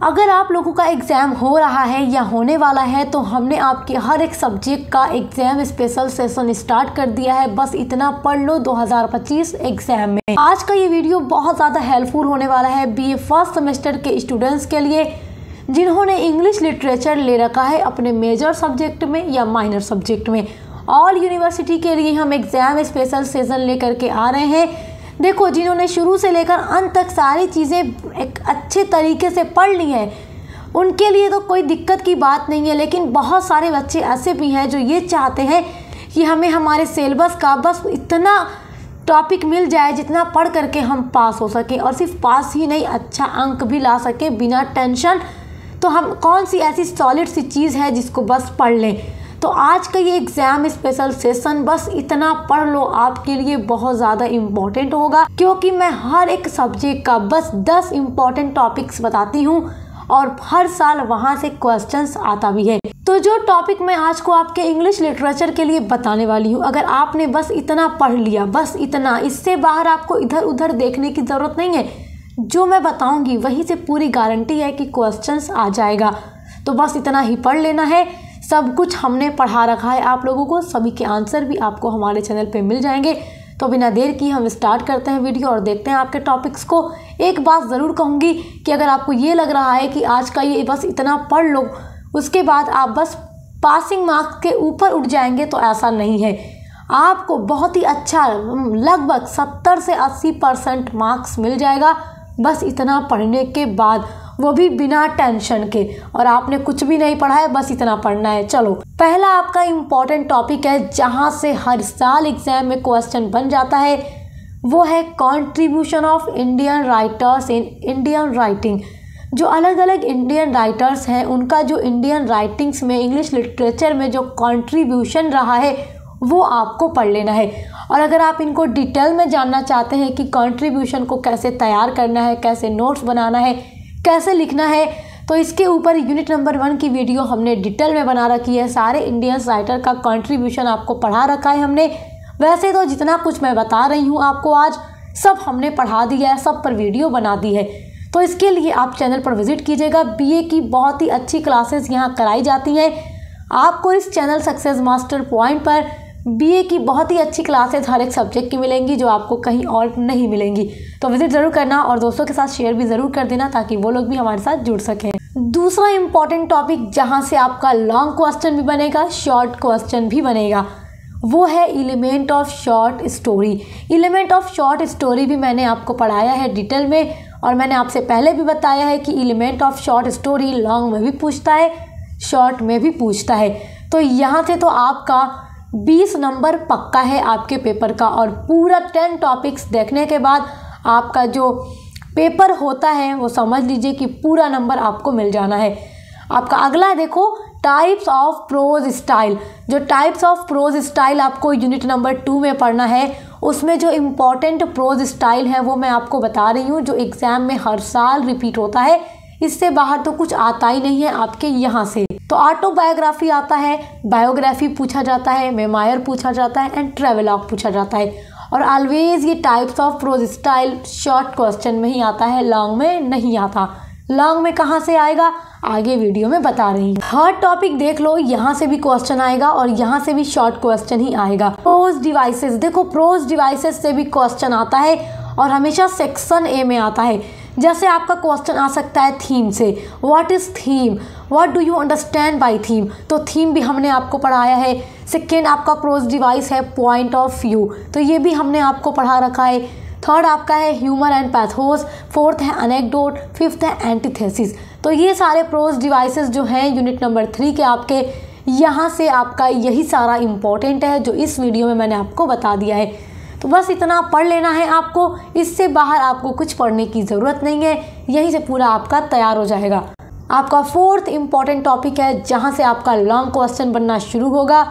अगर आप लोगों का एग्ज़ाम हो रहा है या होने वाला है तो हमने आपके हर एक सब्जेक्ट का एग्ज़ाम स्पेशल सेशन स्टार्ट कर दिया है। बस इतना पढ़ लो 2025 एग्ज़ाम में। आज का ये वीडियो बहुत ज़्यादा हेल्पफुल होने वाला है बीए फर्स्ट सेमेस्टर के स्टूडेंट्स के लिए जिन्होंने इंग्लिश लिटरेचर ले रखा है अपने मेजर सब्जेक्ट में या माइनर सब्जेक्ट में। ऑल यूनिवर्सिटी के लिए हम एग्ज़ाम स्पेशल सेशन लेकर के आ रहे हैं। देखो, जिन्होंने शुरू से लेकर अंत तक सारी चीज़ें एक अच्छे तरीके से पढ़ ली हैं उनके लिए तो कोई दिक्कत की बात नहीं है, लेकिन बहुत सारे बच्चे ऐसे भी हैं जो ये चाहते हैं कि हमें हमारे सिलेबस का बस इतना टॉपिक मिल जाए जितना पढ़ करके हम पास हो सकें, और सिर्फ पास ही नहीं अच्छा अंक भी ला सकें बिना टेंशन। तो हम कौन सी ऐसी सॉलिड सी चीज़ है जिसको बस पढ़ लें। तो आज का ये एग्ज़ाम स्पेशल सेशन बस इतना पढ़ लो आपके लिए बहुत ज़्यादा इम्पोर्टेंट होगा, क्योंकि मैं हर एक सब्जेक्ट का बस 10 इम्पोर्टेंट टॉपिक्स बताती हूँ और हर साल वहाँ से क्वेश्चंस आता भी है। तो जो टॉपिक मैं आज को आपके इंग्लिश लिटरेचर के लिए बताने वाली हूँ, अगर आपने बस इतना पढ़ लिया, बस इतना, इससे बाहर आपको इधर उधर देखने की ज़रूरत नहीं है। जो मैं बताऊँगी वहीं से पूरी गारंटी है कि क्वेश्चंस आ जाएगा। तो बस इतना ही पढ़ लेना है। सब कुछ हमने पढ़ा रखा है आप लोगों को, सभी के आंसर भी आपको हमारे चैनल पे मिल जाएंगे। तो बिना देर की हम स्टार्ट करते हैं वीडियो और देखते हैं आपके टॉपिक्स को। एक बात ज़रूर कहूँगी कि अगर आपको ये लग रहा है कि आज का ये बस इतना पढ़ लो उसके बाद आप बस पासिंग मार्क्स के ऊपर उठ जाएंगे, तो ऐसा नहीं है। आपको बहुत ही अच्छा लगभग 70 से 80% मार्क्स मिल जाएगा बस इतना पढ़ने के बाद, वो भी बिना टेंशन के। और आपने कुछ भी नहीं पढ़ा है, बस इतना पढ़ना है। चलो, पहला आपका इम्पॉर्टेंट टॉपिक है जहाँ से हर साल एग्जाम में क्वेश्चन बन जाता है, वो है contribution of Indian writers in Indian writing. जो अलग अलग इंडियन राइटर्स हैं उनका जो इंडियन राइटिंग्स में इंग्लिश लिटरेचर में जो कंट्रीब्यूशन रहा है वो आपको पढ़ लेना है। और अगर आप इनको डिटेल में जानना चाहते हैं कि कंट्रीब्यूशन को कैसे तैयार करना है, कैसे नोट्स बनाना है, कैसे लिखना है, तो इसके ऊपर यूनिट नंबर 1 की वीडियो हमने डिटेल में बना रखी है। सारे इंडियन राइटर का कंट्रीब्यूशन आपको पढ़ा रखा है हमने। वैसे तो जितना कुछ मैं बता रही हूँ आपको आज सब हमने पढ़ा दिया है, सब पर वीडियो बना दी है। तो इसके लिए आप चैनल पर विजिट कीजिएगा। बीए की बहुत ही अच्छी क्लासेस यहाँ कराई जाती हैं। आपको इस चैनल सक्सेस मास्टर पॉइंट पर बीए की बहुत ही अच्छी क्लासेस हर एक सब्जेक्ट की मिलेंगी जो आपको कहीं और नहीं मिलेंगी। तो विजिट ज़रूर करना और दोस्तों के साथ शेयर भी ज़रूर कर देना ताकि वो लोग भी हमारे साथ जुड़ सकें। दूसरा इम्पॉर्टेंट टॉपिक जहां से आपका लॉन्ग क्वेश्चन भी बनेगा, शॉर्ट क्वेश्चन भी बनेगा, वो है element of short story. Element of short story भी मैंने आपको पढ़ाया है डिटेल में, और मैंने आपसे पहले भी बताया है कि element of short story long में भी पूछता है, शॉर्ट में भी पूछता है। तो यहाँ से तो आपका 20 नंबर पक्का है आपके पेपर का, और पूरा 10 टॉपिक्स देखने के बाद आपका जो पेपर होता है वो समझ लीजिए कि पूरा नंबर आपको मिल जाना है। आपका अगला है, देखो, टाइप्स ऑफ प्रोज स्टाइल। जो टाइप्स ऑफ प्रोज स्टाइल आपको यूनिट नंबर 2 में पढ़ना है, उसमें जो इम्पॉर्टेंट प्रोज स्टाइल है वो मैं आपको बता रही हूँ, जो एग्ज़ाम में हर साल रिपीट होता है। इससे बाहर तो कुछ आता ही नहीं है आपके यहाँ से। तो ऑटोबायोग्राफी आता है, बायोग्राफी पूछा जाता है, मेमायर पूछा जाता है एंड ट्रेवलॉग पूछा जाता है। और ऑलवेज ये types of pros style short question में ही आता है, लॉन्ग में नहीं आता। लॉन्ग में कहाँ से आएगा आगे वीडियो में बता रही हूँ। थर्ड टॉपिक देख लो, यहाँ से भी क्वेश्चन आएगा और यहाँ से भी शॉर्ट क्वेश्चन ही आएगा। प्रोज डिवाइसेस, देखो प्रोज डिवाइसेस से भी क्वेश्चन आता है और हमेशा सेक्शन ए में आता है। जैसे आपका क्वेश्चन आ सकता है थीम से, what is theme, what do you understand by theme, तो थीम भी हमने आपको पढ़ाया है। सेकेंड आपका प्रोज डिवाइस है पॉइंट ऑफ व्यू, तो ये भी हमने आपको पढ़ा रखा है। थर्ड आपका है ह्यूमर एंड पैथोस, फोर्थ है अनेक्डोट, फिफ्थ है एंटीथेसिस। तो ये सारे प्रोज डिवाइसेस जो हैं यूनिट नंबर 3 के आपके, यहाँ से आपका यही सारा इम्पोर्टेंट है जो इस वीडियो में मैंने आपको बता दिया है। तो बस इतना पढ़ लेना है आपको, इससे बाहर आपको कुछ पढ़ने की ज़रूरत नहीं है, यहीं से पूरा आपका तैयार हो जाएगा। आपका फोर्थ इम्पॉर्टेंट टॉपिक है जहाँ से आपका लॉन्ग क्वेश्चन बनना शुरू होगा,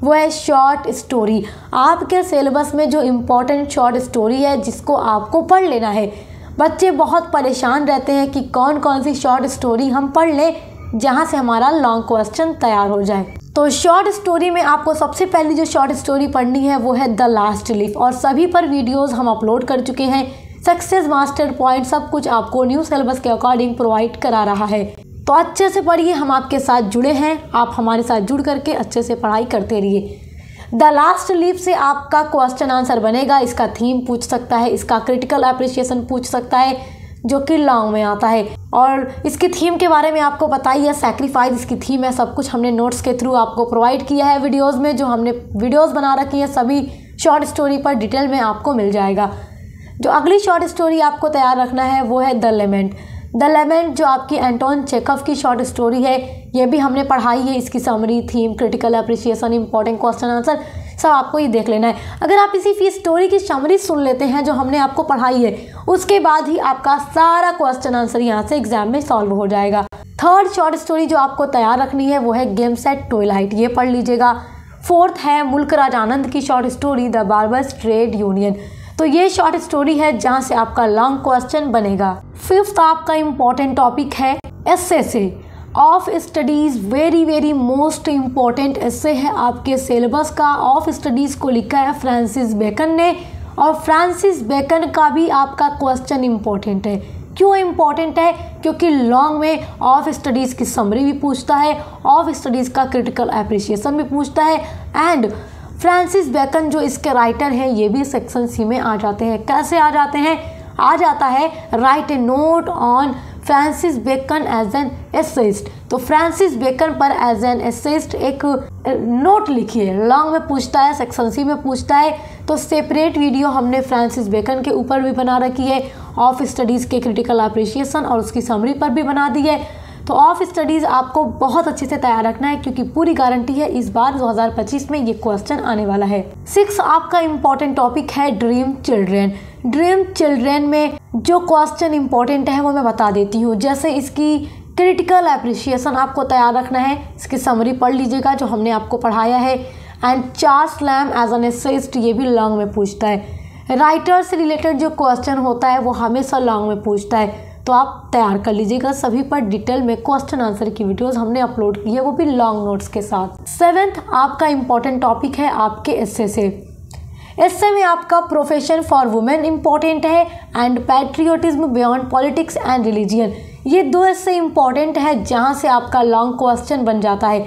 वो है शॉर्ट स्टोरी। आपके सिलेबस में जो इम्पॉर्टेंट शॉर्ट स्टोरी है जिसको आपको पढ़ लेना है। बच्चे बहुत परेशान रहते हैं कि कौन कौन सी शॉर्ट स्टोरी हम पढ़ लें जहाँ से हमारा लॉन्ग क्वेश्चन तैयार हो जाए। तो शॉर्ट स्टोरी में आपको सबसे पहली जो शॉर्ट स्टोरी पढ़नी है वो है द लास्ट लीफ, और सभी पर वीडियोस हम अपलोड कर चुके हैं। सक्सेस मास्टर पॉइंट सब कुछ आपको न्यू सिलेबस के अकॉर्डिंग प्रोवाइड करा रहा है। तो अच्छे से पढ़िए, हम आपके साथ जुड़े हैं, आप हमारे साथ जुड़ करके अच्छे से पढ़ाई करते रहिए। द लास्ट लीफ से आपका क्वेश्चन आंसर बनेगा, इसका थीम पूछ सकता है, इसका क्रिटिकल एप्रिसिएशन पूछ सकता है जो कि लॉन्ग में आता है। और इसकी थीम के बारे में आपको पता ही है, सैक्रिफाइस इसकी थीम है। सब कुछ हमने नोट्स के थ्रू आपको प्रोवाइड किया है वीडियोस में, जो हमने वीडियोस बना रखी है सभी शॉर्ट स्टोरी पर डिटेल में आपको मिल जाएगा। जो अगली शॉर्ट स्टोरी आपको तैयार रखना है वो है द लेमेंट। द लेमेंट जो आपकी एंटोन चेखव की शॉर्ट स्टोरी है, ये भी हमने पढ़ाई है। इसकी summary, theme, critical appreciation, important question answer सब आपको ये देख लेना है। अगर आप इसी स्टोरी की समरी सुन लेते हैं जो हमने आपको पढ़ाई है, उसके बाद ही आपका सारा क्वेश्चन आंसर यहाँ से एग्जाम में सॉल्व हो जाएगा। थर्ड शॉर्ट स्टोरी जो आपको तैयार रखनी है वो है गेम्स एट ट्वाइलाइट, ये पढ़ लीजिएगा। फोर्थ है मुल्क राज आनंद की short story the barber's trade union, तो ये शॉर्ट स्टोरी है जहाँ से आपका लॉन्ग क्वेश्चन बनेगा। फिफ्थ आपका इम्पोर्टेंट टॉपिक है एस्से से of studies, very most important essay है आपके सिलेबस का। ऑफ स्टडीज़ को लिखा है फ्रांसिस बेकन ने, और फ्रांसिस बेकन का भी आपका क्वेश्चन इम्पॉर्टेंट है। क्यों इम्पॉर्टेंट है? क्योंकि लॉन्ग में ऑफ स्टडीज़ की समरी भी पूछता है, ऑफ स्टडीज़ का क्रिटिकल एप्रिसिएशन भी पूछता है, एंड फ्रांसिस बेकन जो इसके राइटर हैं ये भी सेक्शन सी में आ जाते हैं। कैसे आ जाते हैं? आ जाता है write a note on Francis Bacon as an essayist, तो फ्रांसिस बेकन पर एज एन एसेइस्ट एक नोट लिखिए। लॉन्ग में पूछता है, सेक्शन सी में पूछता है, तो सेपरेट वीडियो हमने फ्रांसिस बेकन के ऊपर भी बना रखी है, ऑफ स्टडीज़ के क्रिटिकल एप्रिसिएशन और उसकी समरी पर भी बना दी है। तो ऑफ स्टडीज़ आपको बहुत अच्छे से तैयार रखना है, क्योंकि पूरी गारंटी है इस बार 2025 में ये क्वेश्चन आने वाला है। 6 आपका इम्पोर्टेंट टॉपिक है ड्रीम चिल्ड्रेन। ड्रीम चिल्ड्रेन में जो क्वेश्चन इम्पोर्टेंट है वो मैं बता देती हूँ। जैसे इसकी क्रिटिकल एप्रिसिएशन आपको तैयार रखना है, इसकी समरी पढ़ लीजिएगा जो हमने आपको पढ़ाया है। And Charles Lamb as an essayist, ये भी लॉन्ग में पूछता है। राइटर से रिलेटेड जो क्वेश्चन होता है वो हमेशा लॉन्ग में पूछता है, तो आप तैयार कर लीजिएगा। सभी पर डिटेल में क्वेश्चन आंसर की वीडियोस हमने अपलोड की है, वो भी लॉन्ग नोट्स के साथ। 7th आपका इम्पोर्टेंट टॉपिक है आपके एस्से से। एस्से में आपका प्रोफेशन फॉर वुमेन इम्पोर्टेंट है and patriotism beyond politics and religion, ये 2 एस्से इम्पोर्टेंट है जहाँ से आपका लॉन्ग क्वेश्चन बन जाता है,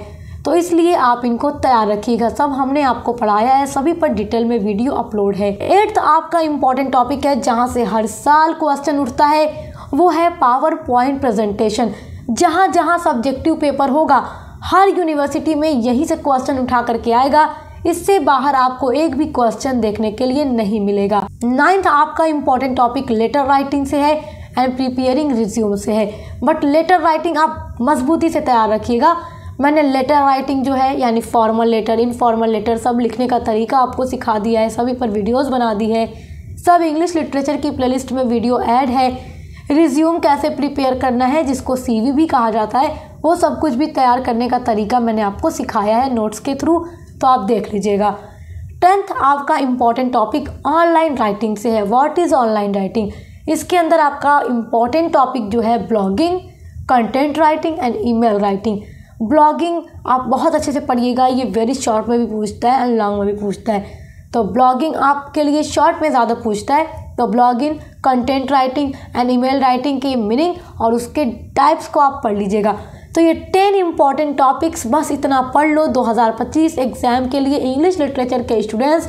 तो इसलिए आप इनको तैयार रखिएगा। सब हमने आपको पढ़ाया है, सभी पर डिटेल में वीडियो अपलोड है। 8th आपका इम्पोर्टेंट टॉपिक है जहाँ से हर साल क्वेश्चन उठता है, वो है पावर पॉइंट प्रेजेंटेशन। जहाँ जहाँ सब्जेक्टिव पेपर होगा हर यूनिवर्सिटी में यही से क्वेश्चन उठा करके आएगा, इससे बाहर आपको एक भी क्वेश्चन देखने के लिए नहीं मिलेगा। 9th आपका इम्पोर्टेंट टॉपिक लेटर राइटिंग से है एंड प्रिपेयरिंग रिज्यूम से है, बट लेटर राइटिंग आप मजबूती से तैयार रखिएगा। मैंने लेटर राइटिंग जो है यानी फॉर्मल लेटर, इनफॉर्मल लेटर सब लिखने का तरीका आपको सिखा दिया है, सभी पर वीडियोज़ बना दी है, सब इंग्लिश लिटरेचर की प्लेलिस्ट में वीडियो ऐड है। रिज्यूम कैसे प्रिपेयर करना है, जिसको CV भी कहा जाता है, वो सब कुछ भी तैयार करने का तरीका मैंने आपको सिखाया है नोट्स के थ्रू, तो आप देख लीजिएगा। 10th आपका इम्पॉर्टेंट टॉपिक ऑनलाइन राइटिंग से है। What is online writing? इसके अंदर आपका इम्पॉर्टेंट टॉपिक जो है blogging, content writing and email writing. Blogging आप बहुत अच्छे से पढ़िएगा, ये वेरी शॉर्ट में भी पूछता है एंड लॉन्ग में भी पूछता है, तो ब्लॉगिंग आपके लिए शॉर्ट में ज़्यादा पूछता है, तो blogging, content writing and email writing के मीनिंग और उसके टाइप्स को आप पढ़ लीजिएगा। तो ये 10 इंपॉर्टेंट टॉपिक्स, बस इतना पढ़ लो 2025 एग्ज़ाम के लिए इंग्लिश लिटरेचर के स्टूडेंट्स।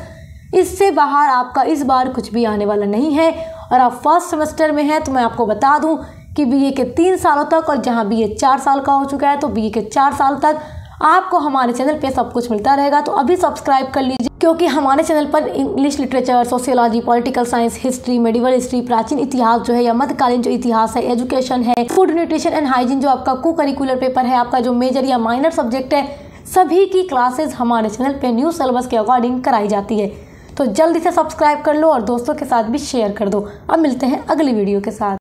इससे बाहर आपका इस बार कुछ भी आने वाला नहीं है। और आप फर्स्ट सेमेस्टर में हैं तो मैं आपको बता दूं कि BA के 3 सालों तक, और जहां BA 4 साल का हो चुका है तो BA के 4 साल तक आपको हमारे चैनल पे सब कुछ मिलता रहेगा। तो अभी सब्सक्राइब कर लीजिए, क्योंकि हमारे चैनल पर English literature, sociology, political science, history, medieval history, प्राचीन इतिहास जो है या मध्यकालीन जो इतिहास है, एजुकेशन है, फूड न्यूट्रिशन एंड हाइजीन जो आपका को करिकुलर पेपर है, आपका जो मेजर या माइनर सब्जेक्ट है, सभी की क्लासेस हमारे चैनल पे न्यू सिलेबस के अकॉर्डिंग कराई जाती है। तो जल्दी से सब्सक्राइब कर लो और दोस्तों के साथ भी शेयर कर दो। अब मिलते हैं अगली वीडियो के साथ।